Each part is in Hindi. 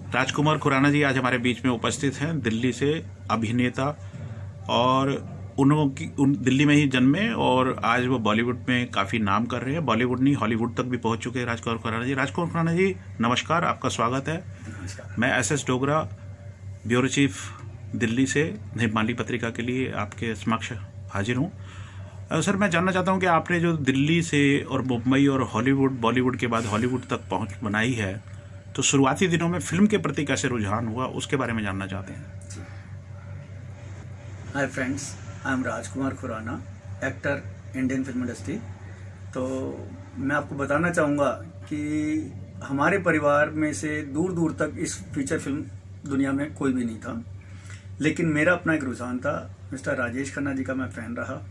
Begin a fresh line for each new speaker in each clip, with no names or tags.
राजकुमार खुराना जी आज हमारे बीच में उपस्थित हैं, दिल्ली से अभिनेता। और दिल्ली में ही जन्मे और आज वो बॉलीवुड में काफ़ी नाम कर रहे हैं। बॉलीवुड नहीं, हॉलीवुड तक भी पहुंच चुके हैं राजकुमार खुराना जी। राजकुमार खुराना जी नमस्कार, आपका स्वागत है। मैं S Dogra, bureau chief Delhi से हिमालय पत्रिका के लिए आपके समक्ष हाजिर हूँ। सर, मैं जानना चाहता हूँ कि आपने जो दिल्ली से और मुंबई और हॉलीवुड, बॉलीवुड के बाद हॉलीवुड तक पहुँच बनाई है, तो शुरुआती दिनों में फिल्म के प्रति कैसे रुझान हुआ, उसके बारे में जानना चाहते हैं।
Hi friends, I am Rajkumar Khurana, actor, Indian film industry. तो मैं आपको बताना चाहूँगा कि हमारे परिवार में से दूर दूर तक इस फीचर फिल्म दुनिया में कोई भी नहीं था, लेकिन मेरा अपना एक रुझान था। मिस्टर राजेश खन्ना जी का मैं फ़ैन रहा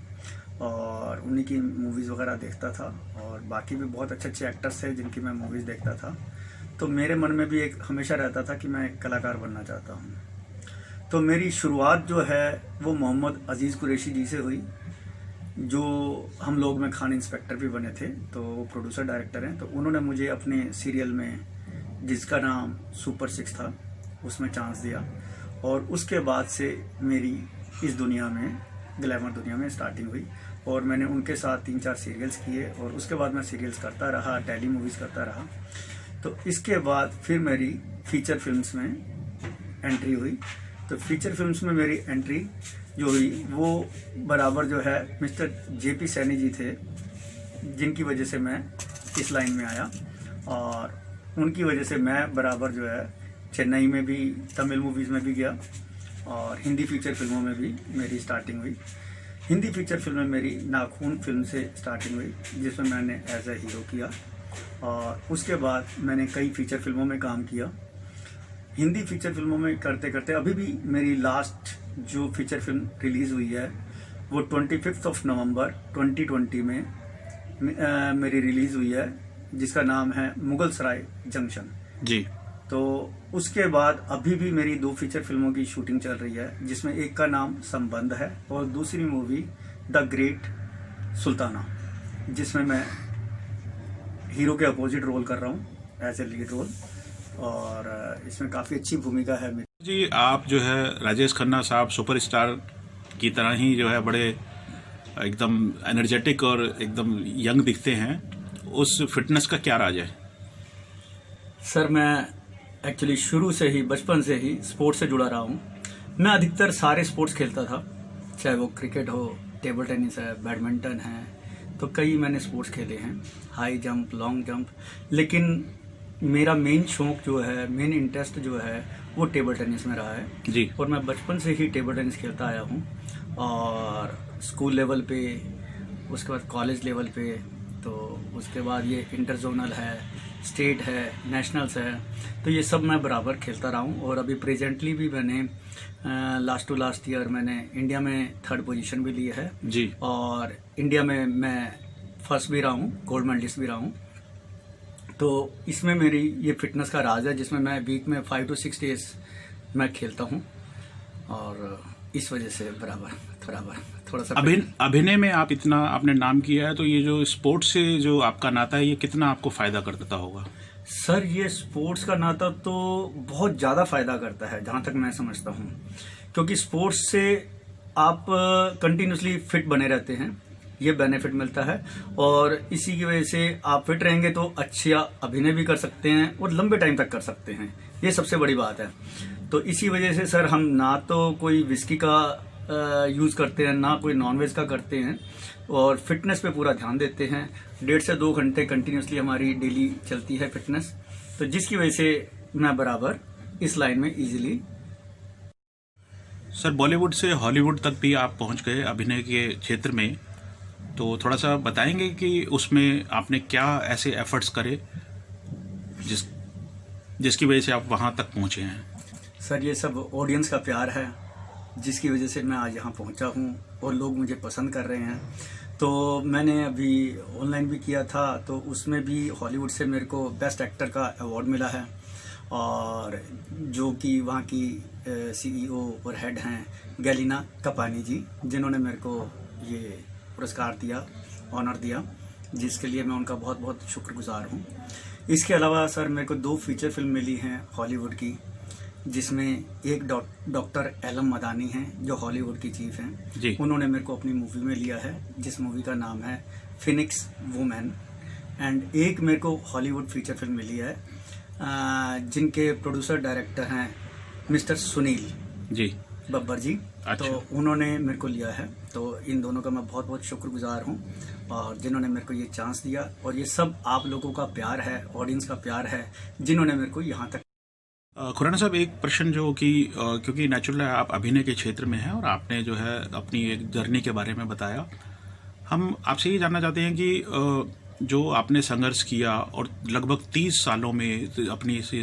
और उन्हीं की मूवीज़ वगैरह देखता था, और बाकी भी बहुत अच्छे अच्छे एक्टर्स थे जिनकी मैं मूवीज़ देखता था। तो मेरे मन में भी एक हमेशा रहता था कि मैं एक कलाकार बनना चाहता हूँ। तो मेरी शुरुआत जो है वो मोहम्मद अजीज़ कुरैशी जी से हुई, जो हम लोग में खान इंस्पेक्टर भी बने थे। तो वो प्रोड्यूसर डायरेक्टर हैं, तो उन्होंने मुझे अपने सीरियल में, जिसका नाम सुपर 6 था, उसमें चांस दिया। और उसके बाद से मेरी इस दुनिया में, ग्लैमर दुनिया में स्टार्टिंग हुई, और मैंने उनके साथ 3-4 सीरियल्स किए, और उसके बाद मैं सीरियल्स करता रहा, टेली मूवीज़ करता रहा। तो इसके बाद फिर मेरी फीचर फिल्म्स में एंट्री हुई। तो फीचर फिल्म्स में मेरी एंट्री जो हुई वो बराबर जो है मिस्टर जेपी सैनी जी थे, जिनकी वजह से मैं इस लाइन में आया, और उनकी वजह से मैं बराबर जो है चेन्नई में भी, तमिल मूवीज़ में भी गया, और हिंदी फीचर फिल्मों में भी मेरी स्टार्टिंग हुई। हिंदी फीचर फिल्म में मेरी नाखून फिल्म से स्टार्टिंग हुई, जिसमें मैंने एज ए हीरो किया, और उसके बाद मैंने कई फीचर फिल्मों में काम किया। हिंदी फीचर फिल्मों में करते करते अभी भी मेरी लास्ट जो फीचर फिल्म रिलीज़ हुई है वो 25 नवंबर 2020 में मेरी रिलीज़ हुई है, जिसका नाम है मुगल सराय जंक्शन
जी।
तो उसके बाद अभी भी मेरी 2 फीचर फिल्मों की शूटिंग चल रही है, जिसमें एक का नाम संबंध है और दूसरी मूवी द ग्रेट सुल्ताना, जिसमें मैं हीरो के अपोजिट रोल कर रहा हूँ, एज ए लीड रोल, और इसमें काफ़ी अच्छी भूमिका है मेरी।
जी, आप जो है राजेश खन्ना साहब सुपरस्टार की तरह ही जो है बड़े एकदम एनर्जेटिक और एकदम यंग दिखते हैं। उस फिटनेस का क्या राज है?
सर, मैं एक्चुअली शुरू से ही, बचपन से ही स्पोर्ट्स से जुड़ा रहा हूँ। मैं अधिकतर सारे स्पोर्ट्स खेलता था, चाहे वो क्रिकेट हो, टेबल टेनिस है, बैडमिंटन है, तो कई मैंने स्पोर्ट्स खेले हैं, हाई जंप, लॉन्ग जंप। लेकिन मेरा मेन शौक जो है, मेन इंटरेस्ट जो है, वो टेबल टेनिस में रहा है
जी।
और मैं बचपन से ही टेबल टेनिस खेलता आया हूँ, और स्कूल लेवल पे, उसके बाद कॉलेज लेवल पे, तो उसके बाद ये इंटर जोनल है, स्टेट है, नेशनल्स है, तो ये सब मैं बराबर खेलता रहा हूँ। और अभी प्रेजेंटली भी मैंने लास्ट टू लास्ट ईयर मैंने इंडिया में 3rd पोजीशन भी ली है
जी।
और इंडिया में मैं फर्स्ट भी रहा हूँ, गोल्ड मेडलिस्ट भी रहा हूँ। तो इसमें मेरी ये फिटनेस का राज है, जिसमें मैं वीक में 5 to 6 डेज मैं खेलता हूँ, और इस वजह से बराबर थोड़ा सा
अभिनय में आप इतना आपने नाम किया है, तो ये जो स्पोर्ट्स से जो आपका नाता है, ये कितना आपको फायदा कर देता होगा?
सर, ये स्पोर्ट्स का नाता तो बहुत ज़्यादा फायदा करता है, जहाँ तक मैं समझता हूँ, क्योंकि स्पोर्ट्स से आप कंटिन्यूसली फिट बने रहते हैं, ये बेनिफिट मिलता है, और इसी की वजह से आप फिट रहेंगे तो अच्छा अभिनय भी कर सकते हैं और लंबे टाइम तक कर सकते हैं, ये सबसे बड़ी बात है। तो इसी वजह से सर, हम ना तो कोई विस्की का यूज़ करते हैं, ना कोई नॉनवेज का करते हैं, और फिटनेस पे पूरा ध्यान देते हैं। 1.5 से 2 घंटे कंटिन्यूसली हमारी डेली चलती है फिटनेस, तो जिसकी वजह से मैं बराबर इस लाइन में इजीली।
सर, बॉलीवुड से हॉलीवुड तक भी आप पहुंच गए अभिनय के क्षेत्र में, तो थोड़ा सा बताएंगे कि उसमें आपने क्या ऐसे एफर्ट्स करे जिसकी वजह से आप वहां तक पहुंचे हैं?
सर, ये सब ऑडियंस का प्यार है, जिसकी वजह से मैं आज यहाँ पहुँचा हूँ और लोग मुझे पसंद कर रहे हैं। तो मैंने अभी ऑनलाइन भी किया था, तो उसमें भी हॉलीवुड से मेरे को बेस्ट एक्टर का अवार्ड मिला है, और जो कि वहाँ की CEO और हेड हैं गैलिना कपानी जी, जिन्होंने मेरे को ये पुरस्कार दिया, ऑनर दिया, जिसके लिए मैं उनका बहुत बहुत शुक्रगुजार हूँ। इसके अलावा सर मेरे को 2 फीचर फिल्म मिली हैं हॉलीवुड की, जिसमें एक डॉक्टर एलम मदानी हैं जो हॉलीवुड की चीफ हैं
जी।
उन्होंने मेरे को अपनी मूवी में लिया है, जिस मूवी का नाम है फिनिक्स वुमेन। एंड एक मेरे को हॉलीवुड फीचर फिल्म मिली है जिनके प्रोड्यूसर डायरेक्टर हैं मिस्टर सुनील
जी
बब्बर जी।
अच्छा।
तो उन्होंने मेरे को लिया है, तो इन दोनों का मैं बहुत बहुत शुक्रगुजार हूँ, और जिन्होंने मेरे को ये चांस दिया, और ये सब आप लोगों का प्यार है, ऑडियंस का प्यार है, जिन्होंने मेरे को यहाँ तक।
खुराना साहब, एक प्रश्न जो कि क्योंकि नेचुरल है आप अभिनय के क्षेत्र में हैं और आपने जो है अपनी एक जर्नी के बारे में बताया, हम आपसे ये जानना चाहते हैं कि जो आपने संघर्ष किया और लगभग 30 सालों में अपनी इस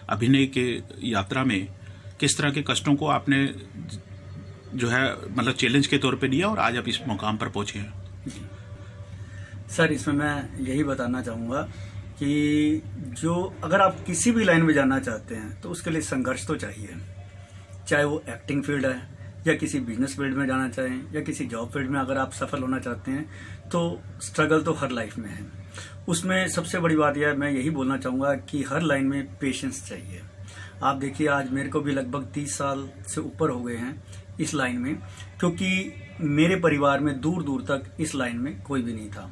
अभिनय के यात्रा में किस तरह के कष्टों को आपने जो है मतलब चैलेंज के तौर पे लिया और आज आप इस मुकाम पर पहुंचे हैं।
सर इसमें मैं यही बताना चाहूँगा कि जो अगर आप किसी भी लाइन में जाना चाहते हैं तो उसके लिए संघर्ष तो चाहिए, चाहे वो एक्टिंग फील्ड है या किसी बिजनेस फील्ड में जाना चाहें या किसी जॉब फील्ड में अगर आप सफल होना चाहते हैं तो स्ट्रगल तो हर लाइफ में है। उसमें सबसे बड़ी बात यह है, मैं यही बोलना चाहूँगा कि हर लाइन में पेशेंस चाहिए। आप देखिए आज मेरे को भी लगभग 30 साल से ऊपर हो गए हैं इस लाइन में, क्योंकि मेरे परिवार में दूर दूर तक इस लाइन में कोई भी नहीं था।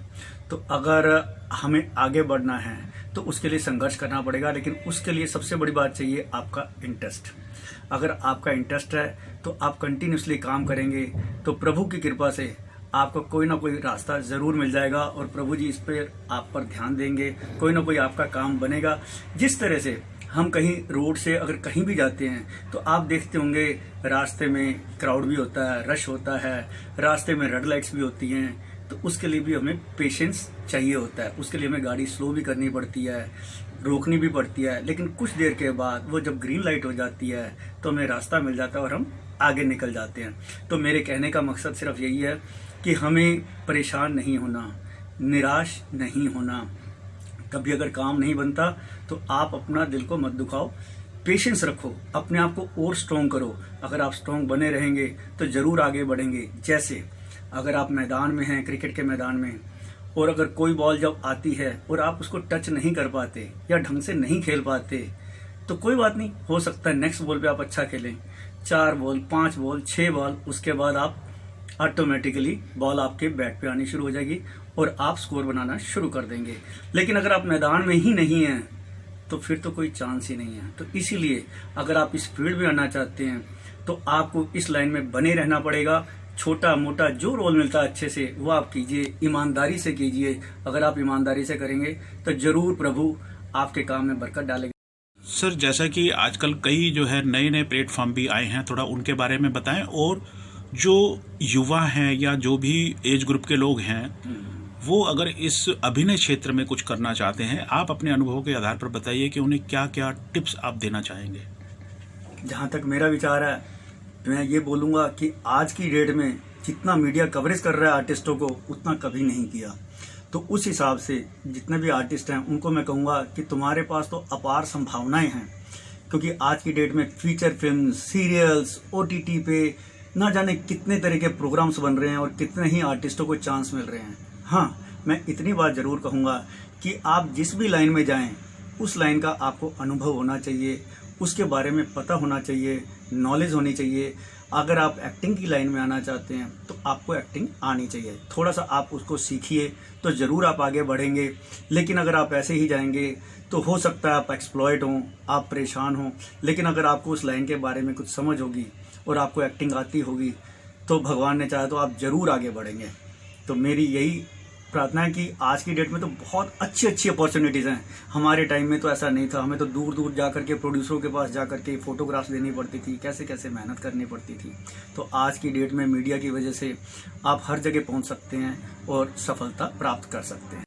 तो अगर हमें आगे बढ़ना है तो उसके लिए संघर्ष करना पड़ेगा, लेकिन उसके लिए सबसे बड़ी बात चाहिए आपका इंटरेस्ट। अगर आपका इंटरेस्ट है तो आप कंटिन्यूसली काम करेंगे तो प्रभु की कृपा से आपको कोई ना कोई रास्ता जरूर मिल जाएगा, और प्रभु जी इस पर आप पर ध्यान देंगे, कोई ना कोई आपका काम बनेगा। जिस तरह से हम कहीं रोड से अगर कहीं भी जाते हैं तो आप देखते होंगे रास्ते में क्राउड भी होता है, रश होता है, रास्ते में रेड लाइट्स भी होती हैं, तो उसके लिए भी हमें पेशेंस चाहिए होता है। उसके लिए हमें गाड़ी स्लो भी करनी पड़ती है, रोकनी भी पड़ती है, लेकिन कुछ देर के बाद वो जब ग्रीन लाइट हो जाती है तो हमें रास्ता मिल जाता है और हम आगे निकल जाते हैं। तो मेरे कहने का मकसद सिर्फ यही है कि हमें परेशान नहीं होना, निराश नहीं होना। कभी अगर काम नहीं बनता तो आप अपना दिल को मत दुखाओ, पेशेंस रखो, अपने आप को और स्ट्रॉन्ग करो। अगर आप स्ट्रॉन्ग बने रहेंगे तो जरूर आगे बढ़ेंगे। जैसे अगर आप मैदान में हैं, क्रिकेट के मैदान में, और अगर कोई बॉल जब आती है और आप उसको टच नहीं कर पाते या ढंग से नहीं खेल पाते तो कोई बात नहीं, हो सकता है नेक्स्ट बॉल पे आप अच्छा खेलें। 4 बॉल, 5 बॉल, 6 बॉल, उसके बाद आप ऑटोमेटिकली बॉल आपके बैट पे आनी शुरू हो जाएगी और आप स्कोर बनाना शुरू कर देंगे। लेकिन अगर आप मैदान में ही नहीं हैं तो फिर तो कोई चांस ही नहीं है। तो इसीलिए अगर आप इस फील्ड में आना चाहते हैं तो आपको इस लाइन में बने रहना पड़ेगा। छोटा मोटा जो रोल मिलता है अच्छे से वो आप कीजिए, ईमानदारी से कीजिए। अगर आप ईमानदारी से करेंगे तो जरूर प्रभु आपके काम में बरकत डालेंगे।
सर, जैसा कि आजकल कई जो है नए नए प्लेटफॉर्म भी आए हैं, थोड़ा उनके बारे में बताएं, और जो युवा हैं या जो भी एज ग्रुप के लोग हैं वो अगर इस अभिनय क्षेत्र में कुछ करना चाहते हैं, आप अपने अनुभव के आधार पर बताइए कि उन्हें क्या क्या टिप्स आप देना चाहेंगे।
जहाँ तक मेरा विचार है मैं ये बोलूँगा कि आज की डेट में जितना मीडिया कवरेज कर रहा है आर्टिस्टों को उतना कभी नहीं किया। तो उस हिसाब से जितने भी आर्टिस्ट हैं उनको मैं कहूँगा कि तुम्हारे पास तो अपार संभावनाएं हैं, क्योंकि आज की डेट में फीचर फिल्म, सीरियल्स, OTT पे ना जाने कितने तरह के प्रोग्राम्स बन रहे हैं और कितने ही आर्टिस्टों को चांस मिल रहे हैं। हाँ, मैं इतनी बात जरूर कहूँगा कि आप जिस भी लाइन में जाएं उस लाइन का आपको अनुभव होना चाहिए, उसके बारे में पता होना चाहिए, नॉलेज होनी चाहिए। अगर आप एक्टिंग की लाइन में आना चाहते हैं तो आपको एक्टिंग आनी चाहिए, थोड़ा सा आप उसको सीखिए तो ज़रूर आप आगे बढ़ेंगे। लेकिन अगर आप ऐसे ही जाएंगे तो हो सकता है आप एक्सप्लॉइट हों, आप परेशान हों। लेकिन अगर आपको उस लाइन के बारे में कुछ समझ होगी और आपको एक्टिंग आती होगी तो भगवान ने चाहा तो आप ज़रूर आगे बढ़ेंगे। तो मेरी यही प्रार्थना है कि आज की डेट में तो बहुत अच्छी अच्छी अपॉर्चुनिटीज़ हैं। हमारे टाइम में तो ऐसा नहीं था, हमें तो दूर दूर जा करके प्रोड्यूसरों के पास जा करके फोटोग्राफ्स देनी पड़ती थी, कैसे कैसे मेहनत करनी पड़ती थी। तो आज की डेट में मीडिया की वजह से आप हर जगह पहुंच सकते हैं और सफलता प्राप्त कर सकते हैं।